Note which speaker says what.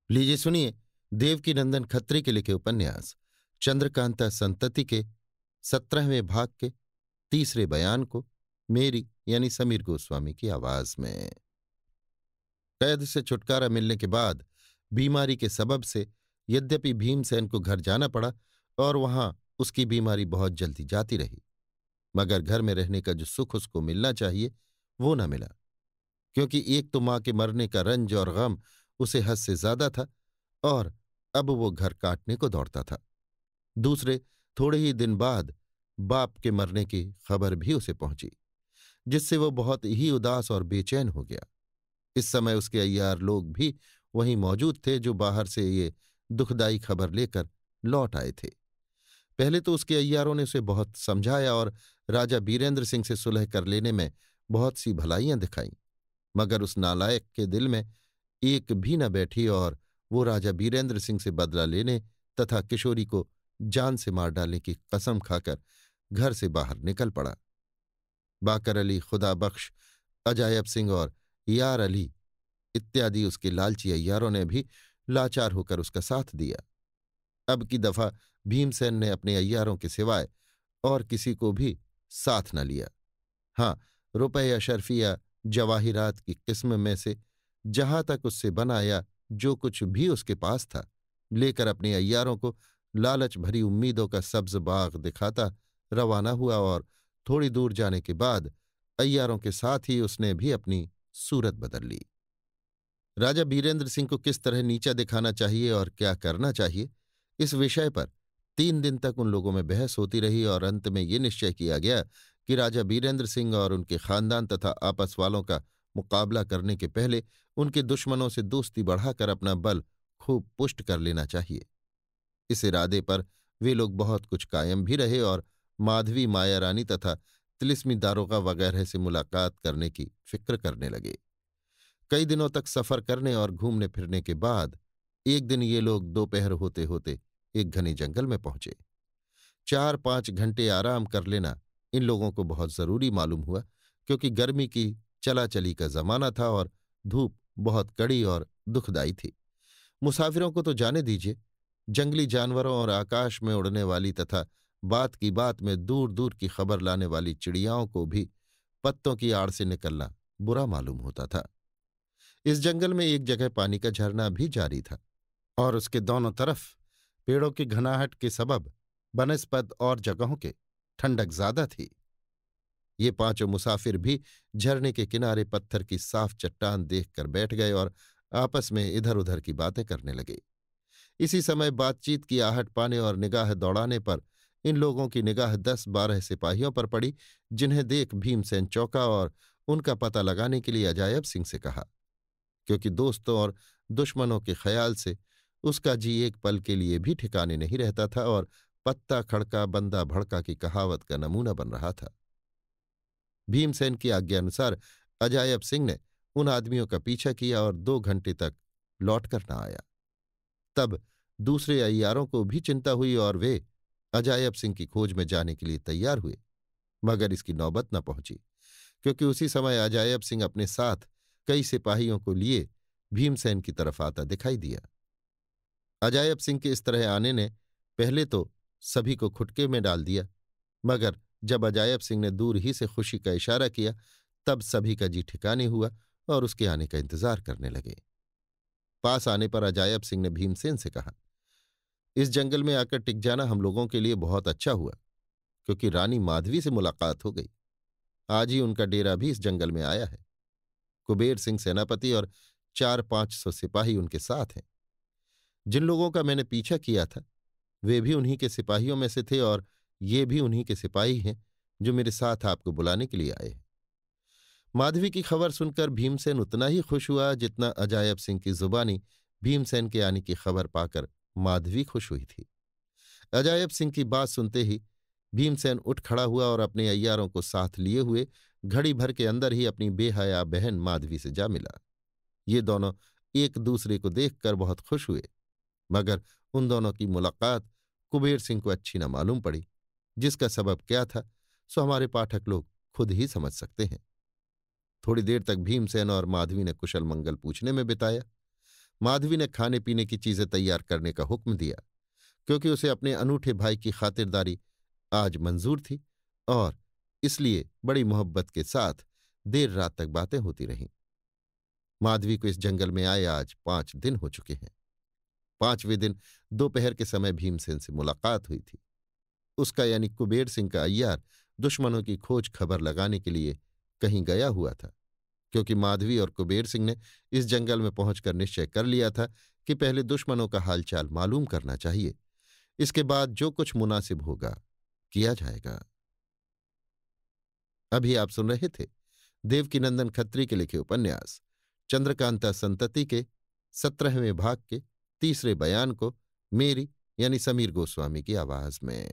Speaker 1: लीजिए सुनिए, देवकीनंदन खत्री के लिखे उपन्यास चंद्रकांता संतति के 17वें भाग के तीसरे बयान को मेरी यानी समीर गोस्वामी की आवाज में। कैद से छुटकारा मिलने के बाद बीमारी के सबब से यद्यपि भीमसेन को घर जाना पड़ा और वहां उसकी बीमारी बहुत जल्दी जाती रही, मगर घर में रहने का जो सुख उसको मिलना चाहिए वो न मिला। क्योंकि एक तो मां के मरने का रंज और गम उसे हद से ज्यादा था, और अब वो घर काटने को दौड़ता था। दूसरे थोड़े ही दिन बाद बाप के मरने की खबर भी उसे पहुंची, जिससे वो बहुत ही उदास और बेचैन हो गया। इस समय उसके अय्यार लोग भी वहीं मौजूद थे, जो बाहर से ये दुखदाई खबर लेकर लौट आए थे। पहले तो उसके अय्यारों ने उसे बहुत समझाया और राजा बीरेंद्र सिंह से सुलह कर लेने में बहुत सी भलाइयां दिखाईं, मगर उस नालायक के दिल में एक भी न बैठी और वो राजा बीरेंद्र सिंह से बदला लेने तथा किशोरी को जान से मार डालने की कसम खाकर घर से बाहर निकल पड़ा। बाकर अली, खुदा बख्श, अजायब सिंह और यार अली इत्यादि उसके लालची अय्यारों ने भी लाचार होकर उसका साथ दिया। अब की दफा भीमसेन ने अपने अय्यारों के सिवाय और किसी को भी साथ न लिया। हाँ, रुपये अशरफिया जवाहिरात की किस्म में से जहां तक उससे बनाया जो कुछ भी उसके पास था, लेकर अपने अय्यारों को लालच भरी उम्मीदों का सब्ज बाग दिखाता रवाना हुआ, और थोड़ी दूर जाने के बाद अय्यारों के साथ ही उसने भी अपनी सूरत बदल ली। राजा बीरेंद्र सिंह को किस तरह नीचा दिखाना चाहिए और क्या करना चाहिए, इस विषय पर 3 दिन तक उन लोगों में बहस होती रही, और अंत में ये निश्चय किया गया कि राजा बीरेंद्र सिंह और उनके खानदान तथा आपस वालों का मुकाबला करने के पहले उनके दुश्मनों से दोस्ती बढ़ाकर अपना बल खूब पुष्ट कर लेना चाहिए। इस इरादे पर वे लोग बहुत कुछ कायम भी रहे और माधवी, माया रानी तथा तिलिस्मी दारोगा वगैरह से मुलाकात करने की फिक्र करने लगे। कई दिनों तक सफर करने और घूमने फिरने के बाद एक दिन ये लोग दोपहर होते होते एक घने जंगल में पहुंचे। 4-5 घंटे आराम कर लेना इन लोगों को बहुत जरूरी मालूम हुआ, क्योंकि गर्मी की चला चली का जमाना था और धूप बहुत कड़ी और दुखदाई थी। मुसाफिरों को तो जाने दीजिए, जंगली जानवरों और आकाश में उड़ने वाली तथा बात की बात में दूर दूर की खबर लाने वाली चिड़ियाओं को भी पत्तों की आड़ से निकलना बुरा मालूम होता था। इस जंगल में एक जगह पानी का झरना भी जारी था, और उसके दोनों तरफ पेड़ों की घनाहट के सबब बनस्पत और जगहों के ठंडक ज्यादा थी। ये पांचों मुसाफिर भी झरने के किनारे पत्थर की साफ चट्टान देखकर बैठ गए और आपस में इधर उधर की बातें करने लगे। इसी समय बातचीत की आहट पाने और निगाह दौड़ाने पर इन लोगों की निगाह 10-12 सिपाहियों पर पड़ी, जिन्हें देख भीमसेन चौंका और उनका पता लगाने के लिए अजायब सिंह से कहा, क्योंकि दोस्तों और दुश्मनों के ख्याल से उसका जी एक पल के लिए भी ठिकाने नहीं रहता था और पत्ता खड़का बंदा भड़का की कहावत का नमूना बन रहा था। भीमसेन की आज्ञानुसार अजायब सिंह ने उन आदमियों का पीछा किया और 2 घंटे तक लौटकर न आया। तब दूसरे अय्यारों को भी चिंता हुई और वे अजायब सिंह की खोज में जाने के लिए तैयार हुए, मगर इसकी नौबत न पहुंची, क्योंकि उसी समय अजायब सिंह अपने साथ कई सिपाहियों को लिए भीमसेन की तरफ आता दिखाई दिया। अजायब सिंह के इस तरह आने ने पहले तो सभी को खुटके में डाल दिया, मगर जब अजायब सिंह ने दूर ही से खुशी का इशारा किया, तब सभी का जी ठिकाने हुआ और उसके आने का इंतजार करने लगे। पास आने पर अजायब सिंह ने भीमसेन से कहा, इस जंगल में आकर टिक जाना हम लोगों के लिए बहुत अच्छा हुआ, क्योंकि रानी माधवी से मुलाकात हो गई। आज ही उनका डेरा भी इस जंगल में आया है। कुबेर सिंह सेनापति और 400-500 सिपाही उनके साथ हैं। जिन लोगों का मैंने पीछा किया था वे भी उन्हीं के सिपाहियों में से थे, और ये भी उन्हीं के सिपाही हैं जो मेरे साथ आपको बुलाने के लिए आए हैं। माधवी की खबर सुनकर भीमसेन उतना ही खुश हुआ जितना अजायब सिंह की जुबानी भीमसेन के आने की खबर पाकर माधवी खुश हुई थी। अजायब सिंह की बात सुनते ही भीमसेन उठ खड़ा हुआ और अपने अय्यारों को साथ लिए हुए घड़ी भर के अंदर ही अपनी बेहया बहन माधवी से जा मिला। ये दोनों एक दूसरे को देखकर बहुत खुश हुए, मगर उन दोनों की मुलाकात कुबेर सिंह को अच्छी न मालूम पड़ी। जिसका सबब क्या था सो हमारे पाठक लोग खुद ही समझ सकते हैं। थोड़ी देर तक भीमसेन और माधवी ने कुशल मंगल पूछने में बिताया। माधवी ने खाने पीने की चीजें तैयार करने का हुक्म दिया, क्योंकि उसे अपने अनूठे भाई की खातिरदारी आज मंजूर थी, और इसलिए बड़ी मोहब्बत के साथ देर रात तक बातें होती रहीं। माधवी को इस जंगल में आए आज 5 दिन हो चुके हैं। 5वें दिन दोपहर के समय भीमसेन से मुलाकात हुई थी। उसका यानी कुबेर सिंह का अय्यार दुश्मनों की खोज खबर लगाने के लिए कहीं गया हुआ था, क्योंकि माधवी और कुबेर सिंह ने इस जंगल में पहुंचकर निश्चय कर लिया था कि पहले दुश्मनों का हालचाल मालूम करना चाहिए। इसके बाद जो कुछ मुनासिब होगा किया जाएगा। अभी आप सुन रहे थे देवकीनंदन खत्री के लिखे उपन्यास चंद्रकांता संतति के 17वें भाग के तीसरे बयान को मेरी यानी समीर गोस्वामी की आवाज में।